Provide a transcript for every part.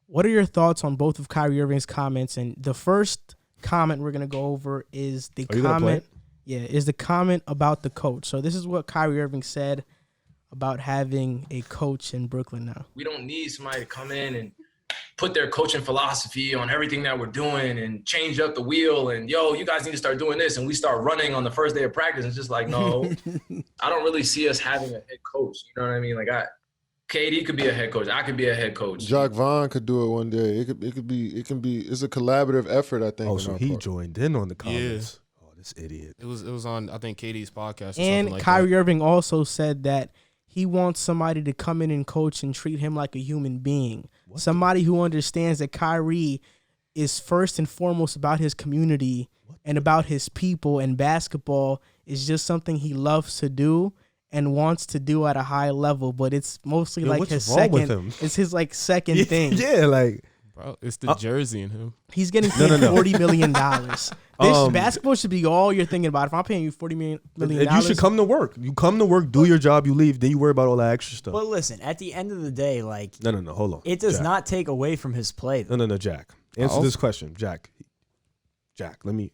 what are your thoughts on both of Kyrie Irving's comments? And the first comment we're gonna go over is the comment. Yeah, is the comment about the coach. So this is what Kyrie Irving said about having a coach in Brooklyn now. We don't need somebody to come in and put their coaching philosophy on everything that we're doing and change up the wheel and, yo, you guys need to start doing this. And we start running on the first day of practice. It's just like, no, I don't really see us having a head coach. You know what I mean? Like, KD could be a head coach. I could be a head coach. Jacques Vaughn could do it one day. It can be. It's a collaborative effort, I think. Oh, so he joined in on the comments. Yeah. Oh, this idiot. It was on, I think, KD's podcast. Or and something like Kyrie that. Irving also said that he wants somebody to come in and coach and treat him like a human being. Somebody who understands that Kyrie is first and foremost about his community and about his people, and basketball is just something he loves to do and wants to do at a high level, but it's mostly like his second. It's his like second thing. Yeah, like bro, it's the jersey in him. He's getting paid $40 million. This basketball should be all you're thinking about. If I'm paying you $40 million, you should come to work. You come to work, do your job, you leave, then you worry about all that extra stuff. But listen, at the end of the day, like No, hold on. It does Jack. not take away from his play. Though. No, Jack. Answer this question, Jack. Let me.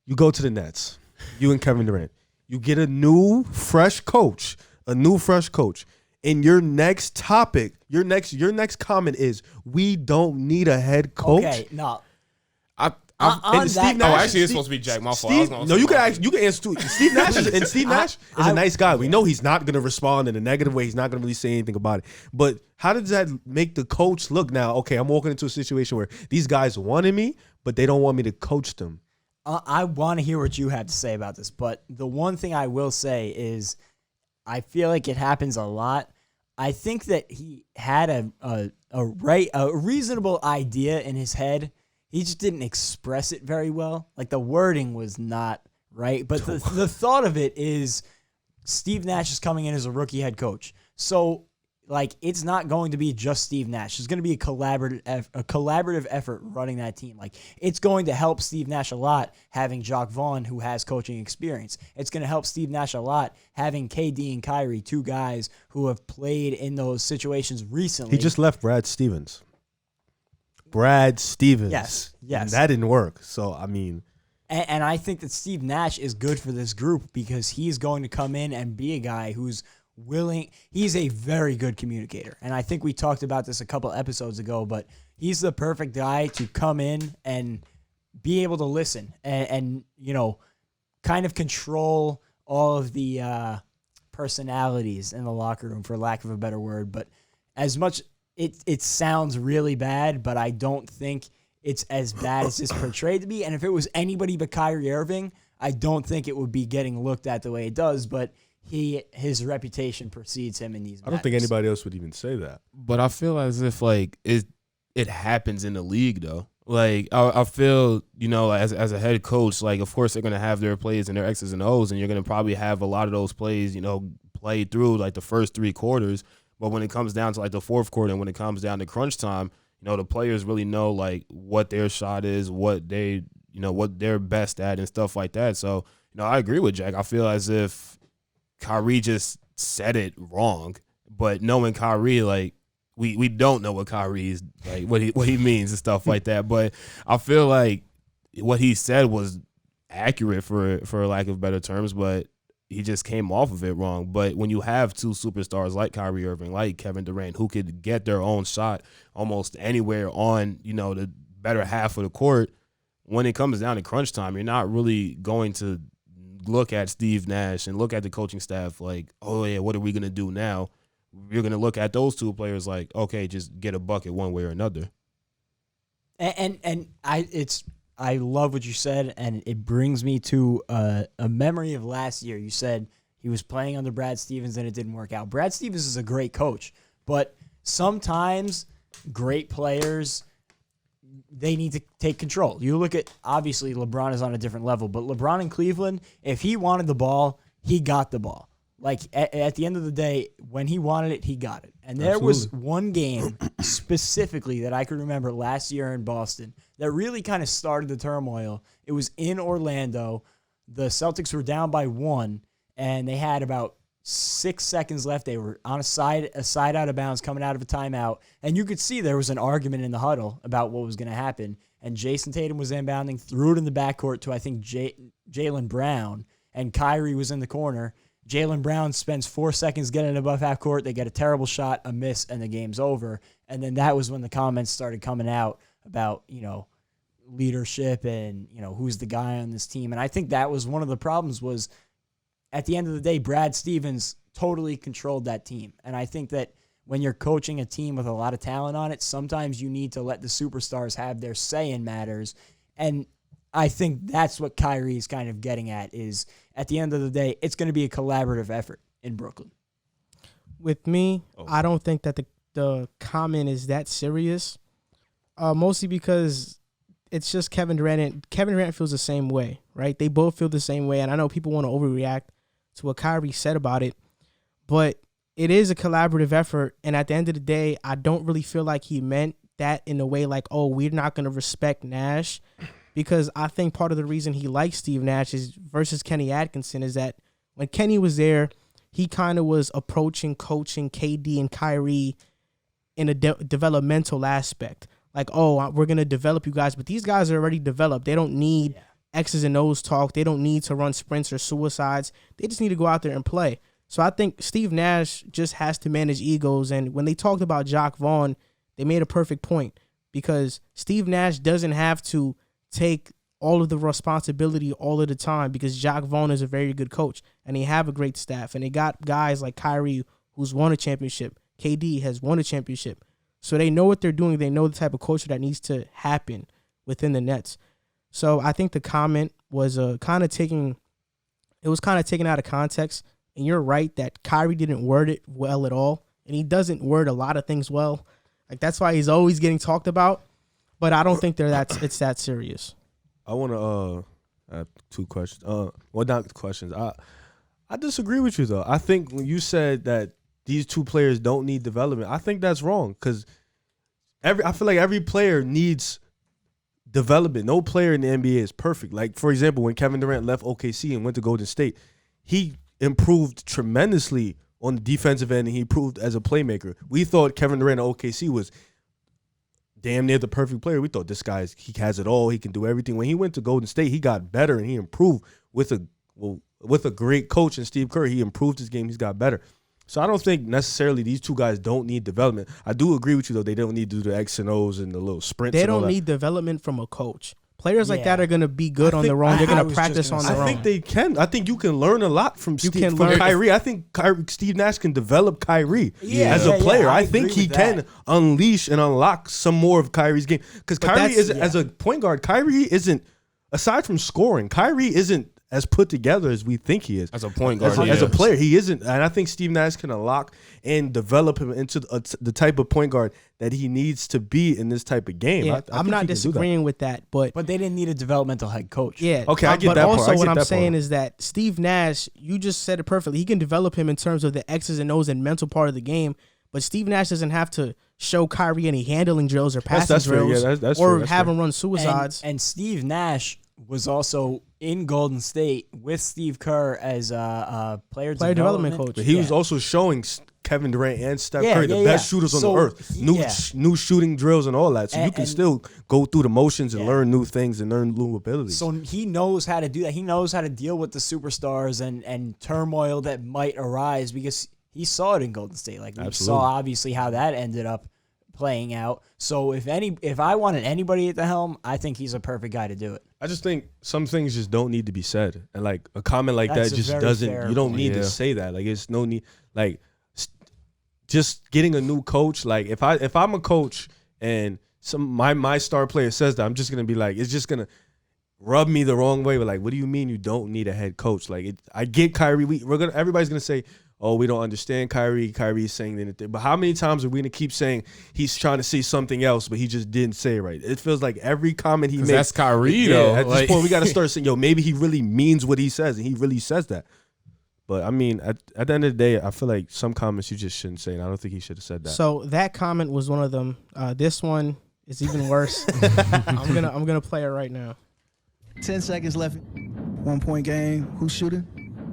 You go to the Nets. You and Kevin Durant. You get a new, fresh coach. And your next topic, your next comment is, we don't need a head coach. Okay, no. Steve Nash, actually, it's supposed to be Jack. My fault. You can answer too. Steve Nash is a nice guy. We know he's not going to respond in a negative way. He's not going to really say anything about it. But how does that make the coach look now? Okay, I'm walking into a situation where these guys wanted me, but they don't want me to coach them. I want to hear what you had to say about this, but the one thing I will say is I feel like it happens a lot. I think that he had a reasonable idea in his head. He just didn't express it very well. Like the wording was not right, but the thought of it is Steve Nash is coming in as a rookie head coach. So like it's not going to be just Steve Nash. It's going to be a collaborative effort running that team. Like it's going to help Steve Nash a lot having Jacques Vaughn, who has coaching experience. It's going to help Steve Nash a lot having KD and Kyrie, two guys who have played in those situations recently. He just left Brad Stevens. Yes. And that didn't work. So I mean, and I think that Steve Nash is good for this group because he's going to come in and be a guy who's willing. He's a very good communicator. And I think we talked about this a couple episodes ago, but he's the perfect guy to come in and be able to listen and you know, kind of control all of the personalities in the locker room, for lack of a better word. But as much, it sounds really bad, but I don't think it's as bad as it's portrayed to be. And if it was anybody but Kyrie Irving, I don't think it would be getting looked at the way it does, but his reputation precedes him in these matters. I don't think anybody else would even say that. But I feel as if like it happens in the league though. Like I feel, you know, as a head coach, like of course they're gonna have their plays and their X's and O's, and you're gonna probably have a lot of those plays, you know, played through like the first three quarters. But when it comes down to like the fourth quarter and when it comes down to crunch time, you know, the players really know like what their shot is, what they, you know, what they're best at and stuff like that. So, you know, I agree with Jack. I feel as if Kyrie just said it wrong, but knowing Kyrie, like we don't know what Kyrie is like, what he means and stuff like that. But I feel like what he said was accurate for lack of better terms, but he just came off of it wrong. But when you have two superstars like Kyrie Irving, like Kevin Durant, who could get their own shot almost anywhere on, you know, the better half of the court, when it comes down to crunch time, you're not really going to look at Steve Nash and look at the coaching staff like, oh yeah, what are we going to do now? You're going to look at those two players like, okay, just get a bucket one way or another. And I love what you said, and it brings me to a memory of last year. You said he was playing under Brad Stevens and it didn't work out. Brad Stevens is a great coach, but sometimes great players, they need to take control. You look at, obviously, LeBron is on a different level, but LeBron in Cleveland, if he wanted the ball, he got the ball. Like, at the end of the day, when he wanted it, he got it. And there was one game specifically that I could remember last year in Boston that really kind of started the turmoil. It was in Orlando. The Celtics were down by 1, and they had about 6 seconds left. They were on a side out of bounds coming out of a timeout. And you could see there was an argument in the huddle about what was going to happen. And Jason Tatum was inbounding, threw it in the backcourt to, I think, Jaylen Brown. And Kyrie was in the corner. Jaylen Brown spends 4 seconds getting above half court. They get a terrible shot, a miss, and the game's over. And then that was when the comments started coming out about, leadership and, who's the guy on this team. And I think that was one of the problems was at the end of the day, Brad Stevens totally controlled that team. And I think that when you're coaching a team with a lot of talent on it, sometimes you need to let the superstars have their say in matters. And I think that's what Kyrie's kind of getting at is at the end of the day, it's going to be a collaborative effort in Brooklyn. With me, I don't think that the comment is that serious, mostly because it's just Kevin Durant. And Kevin Durant feels the same way, right? They both feel the same way, and I know people want to overreact to what Kyrie said about it, but it is a collaborative effort, and at the end of the day, I don't really feel like he meant that in a way like, oh, we're not going to respect Nash, because I think part of the reason he likes Steve Nash is versus Kenny Atkinson is that when Kenny was there, he kind of was approaching coaching KD and Kyrie in a developmental aspect. Like, oh, we're going to develop you guys, but these guys are already developed. They don't need X's and O's talk. They don't need to run sprints or suicides. They just need to go out there and play. So I think Steve Nash just has to manage egos. And when they talked about Jacque Vaughn, they made a perfect point because Steve Nash doesn't have to take all of the responsibility all of the time because Jacque Vaughn is a very good coach and they have a great staff. And they got guys like Kyrie who's won a championship. KD has won a championship. So they know what they're doing. They know the type of culture that needs to happen within the Nets. So I think the comment was kind of taken out of context. And you're right that Kyrie didn't word it well at all. And he doesn't word a lot of things well. Like that's why he's always getting talked about. But I don't think it's that serious. I want to have 2 questions. Well, not questions. I disagree with you, though. I think when you said that these 2 players don't need development, I think that's wrong because I feel like every player needs development. No player in the NBA is perfect. Like, for example, when Kevin Durant left OKC and went to Golden State, he improved tremendously on the defensive end and he improved as a playmaker. We thought Kevin Durant at OKC was damn near the perfect player. We thought this guy, he has it all. He can do everything. When he went to Golden State, he got better and he improved with a great coach in Steve Kerr. He improved his game. He's got better. So I don't think necessarily these 2 guys don't need development. I do agree with you, though. They don't need to do the X and O's and the little sprints. They don't need development from a coach. Players like that are going to be good on their own. They're going to practice on their own. I think they can. I think you can learn a lot from Kyrie. I think Steve Nash can develop Kyrie as a player. I think he can unleash and unlock some more of Kyrie's game. Because Kyrie isn't, as a point guard, Kyrie isn't, aside from scoring, Kyrie isn't as put together as we think he is. As a point guard, as a player, he isn't. And I think Steve Nash can unlock and develop him into the type of point guard that he needs to be in this type of game. Yeah, I'm not disagreeing with that, but they didn't need a developmental head coach. Yeah, okay, I get that part. But also, what I'm saying is that Steve Nash, you just said it perfectly. He can develop him in terms of the X's and O's and mental part of the game. But Steve Nash doesn't have to show Kyrie any handling drills or passing drills or have him run suicides. And Steve Nash was also in Golden State with Steve Kerr as a player development coach. But he was also showing Kevin Durant and Steph Curry the best shooters on the earth. New shooting drills and all that. So you can still go through the motions and learn new things and learn new abilities. So he knows how to do that. He knows how to deal with the superstars and turmoil that might arise because he saw it in Golden State. Like we saw obviously how that ended up playing out. So if I wanted anybody at the helm, I think he's a perfect guy to do it. I just think some things just don't need to be said. And like a comment like that just doesn't, you don't need to say that. Like it's no need, like just getting a new coach. Like if I'm a coach and my star player says that, I'm just going to be like, it's just going to rub me the wrong way. But like, what do you mean you don't need a head coach? Like I get Kyrie. Everybody's going to say, oh, we don't understand Kyrie. Kyrie's saying anything. But how many times are we going to keep saying he's trying to say something else, but he just didn't say it right? It feels like every comment he makes. That's Kyrie, though. At this point, we got to start saying, yo, maybe he really means what he says, and he really says that. But, I mean, at the end of the day, I feel like some comments you just shouldn't say, and I don't think he should have said that. So that comment was one of them. This one is even worse. I'm gonna play it right now. 10 seconds left. 1 point game. Who's shooting?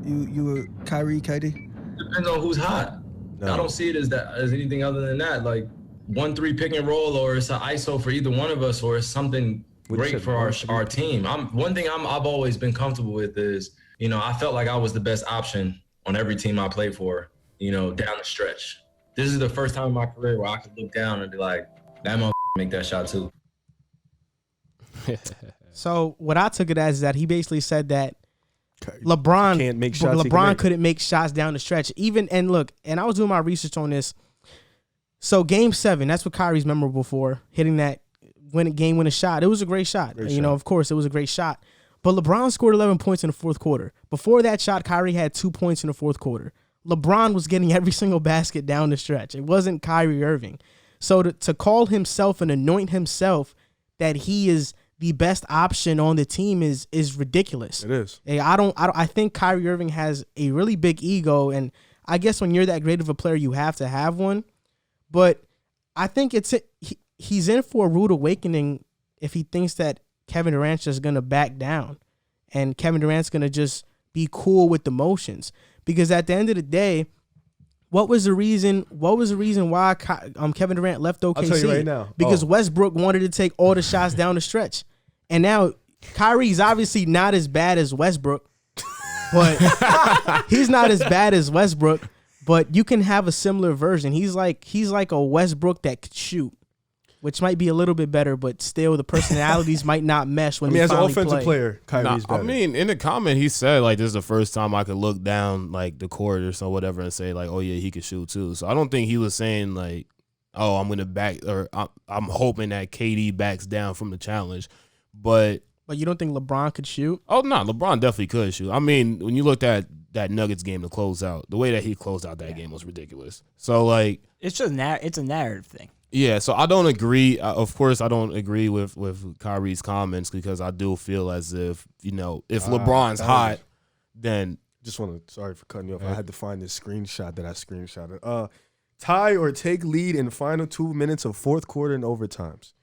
You were Kyrie, KD? depends on who's hot. No. I don't see it as anything other than that. Like 1-3 pick and roll, or it's an ISO for either one of us, or it's something great for our team. One thing I've always been comfortable with is, I felt like I was the best option on every team I played for, down the stretch. This is the first time in my career where I could look down and be like, that motherfucker make that shot too. So what I took it as is that he basically said that LeBron can't make shots. LeBron couldn't make shots down the stretch. And I was doing my research on this. So Game 7, that's what Kyrie's memorable for, hitting that game-winning shot. It was a great shot. Of course, it was a great shot. But LeBron scored 11 points in the fourth quarter. Before that shot, Kyrie had 2 points in the fourth quarter. LeBron was getting every single basket down the stretch. It wasn't Kyrie Irving. So to call himself and anoint himself that he is the best option on the team is ridiculous. It is. I think Kyrie Irving has a really big ego, and I guess when you're that great of a player, you have to have one. But I think he's in for a rude awakening if he thinks that Kevin Durant's just going to back down and Kevin Durant's going to just be cool with the motions. Because at the end of the day, what was the reason why Kevin Durant left OKC? I'll tell you right now. Because Westbrook wanted to take all the shots down the stretch. And now Kyrie's obviously not as bad as Westbrook, but he's not as bad as Westbrook. But you can have a similar version. He's like a Westbrook that could shoot, which might be a little bit better, but still the personalities might not mesh when they finally play. As an offensive player, Kyrie's better. I mean, in the comment, he said, like, this is the first time I could look down, like, the court or so whatever and say, like, oh, yeah, he could shoot, too. So I don't think he was saying, like, oh, I'm going to back – or I'm hoping that KD backs down from the challenge. But you don't think LeBron could shoot? Oh, no, LeBron definitely could shoot. I mean, when you looked at that Nuggets game to close out, the way that he closed out that game was ridiculous. So, like – it's just it's a narrative thing. Yeah, so I don't agree. Of course, I don't agree with Kyrie's comments because I do feel as if, if LeBron's hot, then sorry for cutting you off. I had to find this screenshot that I screenshotted. Tie or take lead in final 2 minutes of fourth quarter and overtimes.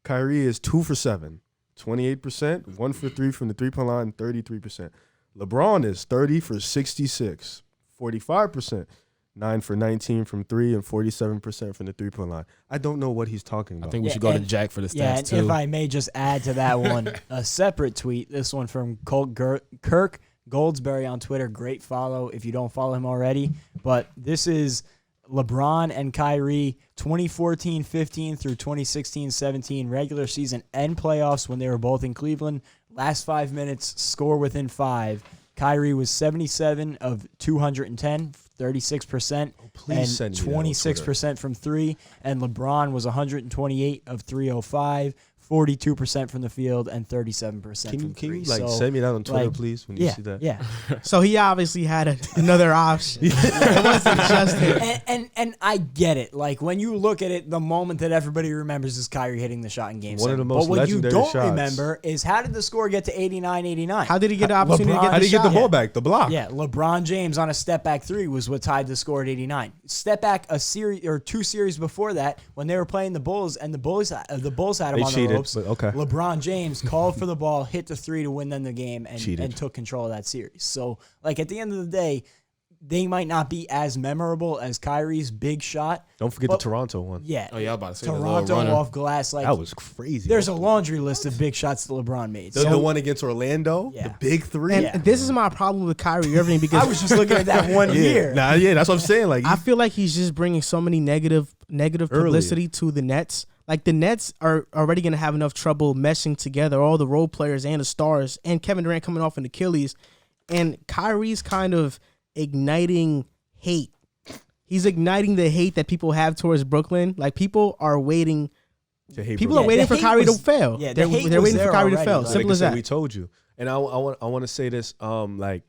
Kyrie is 2 for 7, 28%, 1 for 3 from the three-point line, 33%. LeBron is 30 for 66, 45%. 9 for 19 from 3 and 47% from the three-point line. I don't know what he's talking about. I think we should go to Jack for the stats, too. If I may just add to that one, a separate tweet, this one from Kirk Goldsberry on Twitter. Great follow if you don't follow him already. But this is LeBron and Kyrie 2014-15 through 2016-17 regular season and playoffs when they were both in Cleveland. Last 5 minutes, score within 5. Kyrie was 77 of 210, 36%, and 26% from 3. And LeBron was 128 of 305, 42% from the field, and 37% from 3. Can you send me that on Twitter, please, when you see that? Yeah. So he obviously had another option. It wasn't just him. And I get it. Like, when you look at it, the moment that everybody remembers is Kyrie hitting the shot in Game 7. One of the most legendary But what you don't shots. remember is how did the score get to 89-89? How did he get the opportunity to get the How did he get the shot? ball back? The block. Yeah, LeBron James on a step-back 3 was what tied the score at 89. Step back a series or 2 series before that when they were playing the Bulls and the Bulls had him They on cheated, the ropes. but okay. LeBron James called for the ball, hit the 3 to win them the game, and took control of that series. So, like, at the end of the day, they might not be as memorable as Kyrie's big shot. Don't forget the Toronto one. Yeah. Oh, yeah, I was about to say Toronto off glass. Like, that was crazy. There's a laundry list of big shots that LeBron made. The one against Orlando, Yeah. the big 3. And this is my problem with Kyrie Irving because I was just looking at that one year. That's what I'm saying. Like, I feel like he's just bringing so many negative publicity to the Nets. Like, the Nets are already going to have enough trouble meshing together, all the role players and the stars, and Kevin Durant coming off an Achilles. And Kyrie's kind of igniting hate. He's igniting the hate that people have towards Brooklyn. Like, people are waiting. People are waiting for Kyrie to fail. Yeah, they're waiting for Kyrie to fail. Like, Simple as that. We told you. And I want to say this, like,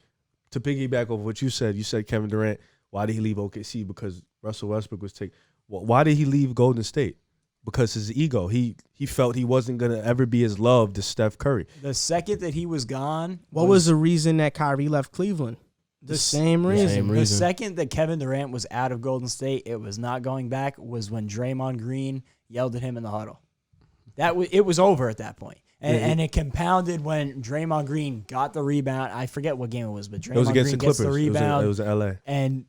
to piggyback over what you said. You said Kevin Durant, why did he leave OKC? Because Russell Westbrook was taken. Why did he leave Golden State? Because his ego. He felt he wasn't going to ever be as loved as Steph Curry. The second that he was gone. What was the reason that Kyrie left Cleveland? The same reason. The second that Kevin Durant was out of Golden State, it was not going back, was when Draymond Green yelled at him in the huddle. It was over at that point. And it compounded when Draymond Green got the rebound. I forget what game it was, but Draymond Green gets the rebound. It was in LA. And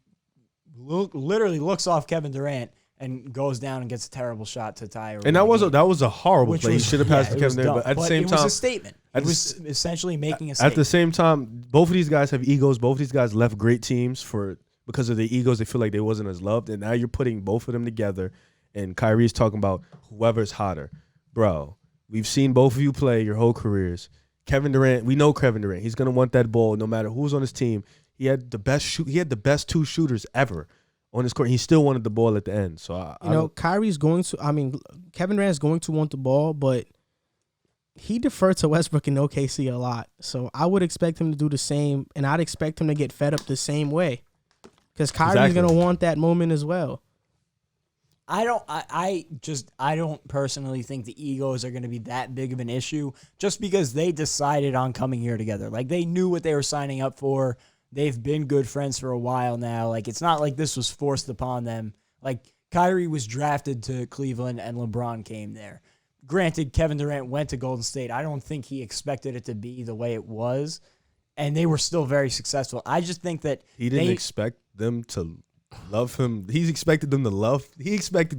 literally looks off Kevin Durant and goes down and gets a terrible shot to tie. And that was a horrible play. He should have passed to Kevin Durant, but at the same time, it was a statement. It was essentially making a statement. At the same time, both of these guys have egos. Both of these guys left great teams because of their egos. They feel like they wasn't as loved, and now you're putting both of them together. And Kyrie's talking about whoever's hotter, bro. We've seen both of you play your whole careers. Kevin Durant, we know Kevin Durant. He's gonna want that ball no matter who's on his team. He had the best two shooters ever on his court. He still wanted the ball at the end. So Kyrie's going to. I mean, Kevin Durant's going to want the ball, but he deferred to Westbrook in OKC a lot. So I would expect him to do the same, and I'd expect him to get fed up the same way, because Kyrie's gonna want that moment as well. I don't personally think the egos are going to be that big of an issue just because they decided on coming here together. Like, they knew what they were signing up for. They've been good friends for a while now. Like, it's not like this was forced upon them. Like, Kyrie was drafted to Cleveland and LeBron came there. Granted, Kevin Durant went to Golden State. I don't think he expected it to be the way it was, and they were still very successful. I just think that he didn't expect them to love him. He expected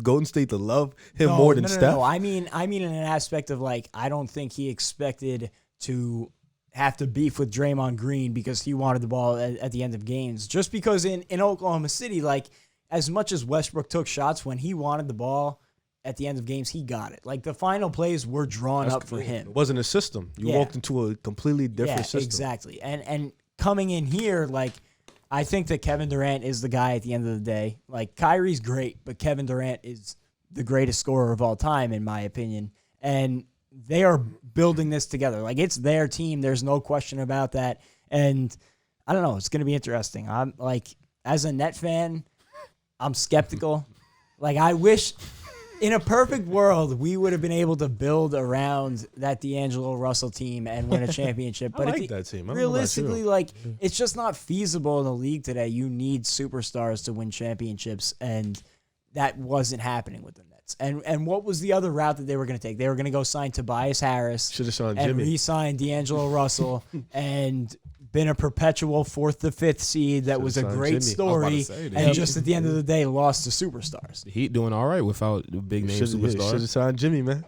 Golden State to love him more than Steph. No, I mean in an aspect of, like, I don't think he expected to have to beef with Draymond Green because he wanted the ball at the end of games. Just because in Oklahoma City, like, as much as Westbrook took shots, when he wanted the ball at the end of games, he got it. Like, the final plays were drawn up for him. It wasn't a system. You walked into a completely different system. Exactly. And coming in here, like, I think that Kevin Durant is the guy at the end of the day. Like, Kyrie's great, but Kevin Durant is the greatest scorer of all time, in my opinion. And they are building this together. Like, it's their team. There's no question about that. And I don't know. It's going to be interesting. I'm like, as a Net fan, I'm skeptical. Like, I wish in a perfect world we would have been able to build around that D'Angelo Russell team and win a championship. But I like that team. Realistically, like, it's just not feasible in the league today. You need superstars to win championships, and that wasn't happening with the Nets. And what was the other route that they were going to take? They were going to go sign Tobias Harris. Should have signed and Jimmy. re-sign D'Angelo Russell and been a perpetual 4th to 5th seed. That was a great story. And just at the end of the day, lost to superstars. The Heat doing all right without the big name superstars. Should have signed Jimmy, man.